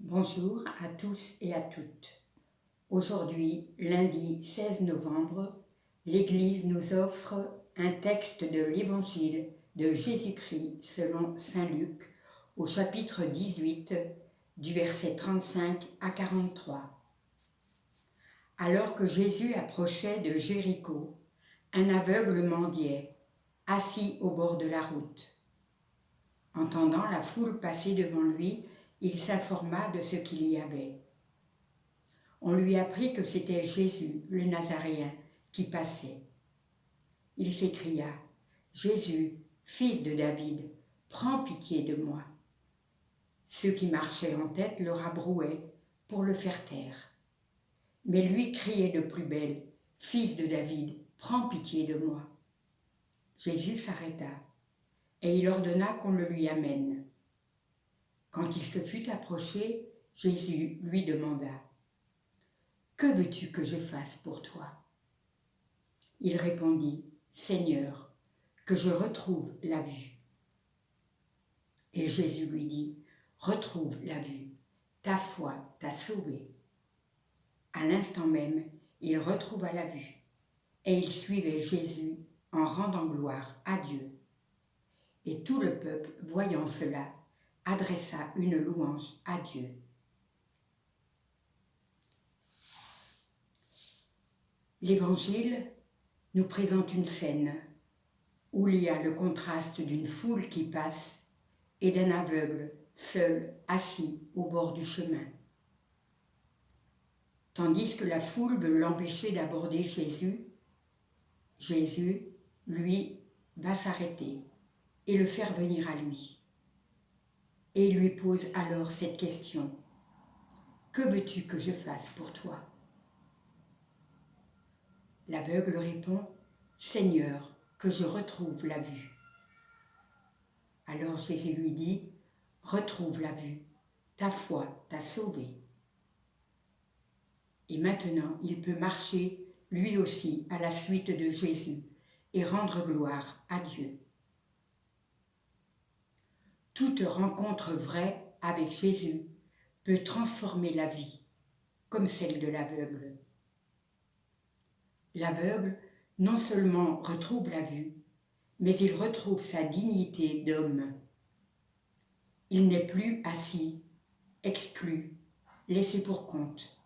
Bonjour à tous et à toutes. Aujourd'hui, lundi 16 novembre, l'Église nous offre un texte de l'Évangile de Jésus-Christ selon saint Luc, au chapitre 18, du verset 35 à 43. Alors que Jésus approchait de Jéricho, un aveugle mendiait, assis au bord de la route. Entendant la foule passer devant lui, il s'informa de ce qu'il y avait. On lui apprit que c'était Jésus, le Nazaréen, qui passait. Il s'écria : « Jésus, fils de David, prends pitié de moi. » Ceux qui marchaient en tête le rabrouaient pour le faire taire. Mais lui criait de plus belle : « Fils de David, prends pitié de moi. » Jésus s'arrêta et il ordonna qu'on le lui amène. Quand il se fut approché, Jésus lui demanda : « Que veux-tu que je fasse pour toi ? » Il répondit : « Seigneur, que je retrouve la vue. » Et Jésus lui dit : « Retrouve la vue, ta foi t'a sauvé. » À l'instant même, il retrouva la vue, et il suivait Jésus en rendant gloire à Dieu. Et tout le peuple, voyant cela, adressa une louange à Dieu. L'Évangile nous présente une scène où il y a le contraste d'une foule qui passe et d'un aveugle seul assis au bord du chemin. Tandis que la foule veut l'empêcher d'aborder Jésus, Jésus, lui, va s'arrêter et le faire venir à lui. Et il lui pose alors cette question : « Que veux-tu que je fasse pour toi ? » L'aveugle répond : « Seigneur, que je retrouve la vue. » Alors Jésus lui dit : « Retrouve la vue, ta foi t'a sauvé. » Et maintenant, il peut marcher lui aussi à la suite de Jésus et rendre gloire à Dieu. Toute rencontre vraie avec Jésus peut transformer la vie, comme celle de l'aveugle. L'aveugle non seulement retrouve la vue, mais il retrouve sa dignité d'homme. Il n'est plus assis, exclu, laissé pour compte,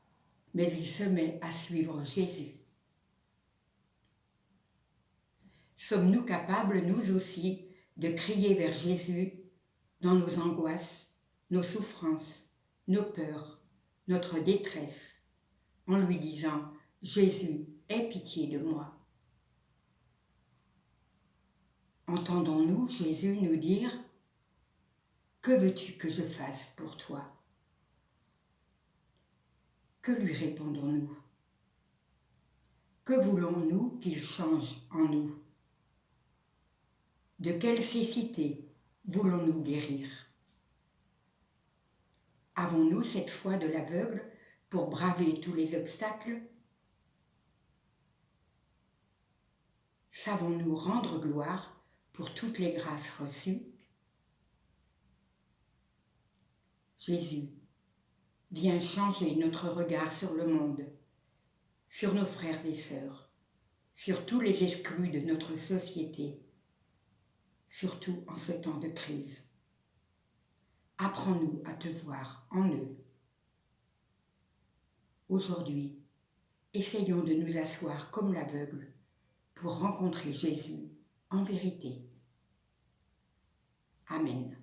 mais il se met à suivre Jésus. Sommes-nous capables, nous aussi, de crier vers Jésus dans nos angoisses, nos souffrances, nos peurs, notre détresse, en lui disant : « Jésus, aie pitié de moi. » Entendons-nous Jésus nous dire : « Que veux-tu que je fasse pour toi ? » Que lui répondons-nous ? Que voulons-nous qu'il change en nous ? De quelle cécité voulons-nous guérir ? Avons-nous cette foi de l'aveugle pour braver tous les obstacles ? Savons-nous rendre gloire pour toutes les grâces reçues ? Jésus, viens changer notre regard sur le monde, sur nos frères et sœurs, sur tous les exclus de notre société, surtout en ce temps de crise. Apprends-nous à te voir en eux. Aujourd'hui, essayons de nous asseoir comme l'aveugle pour rencontrer Jésus en vérité. Amen.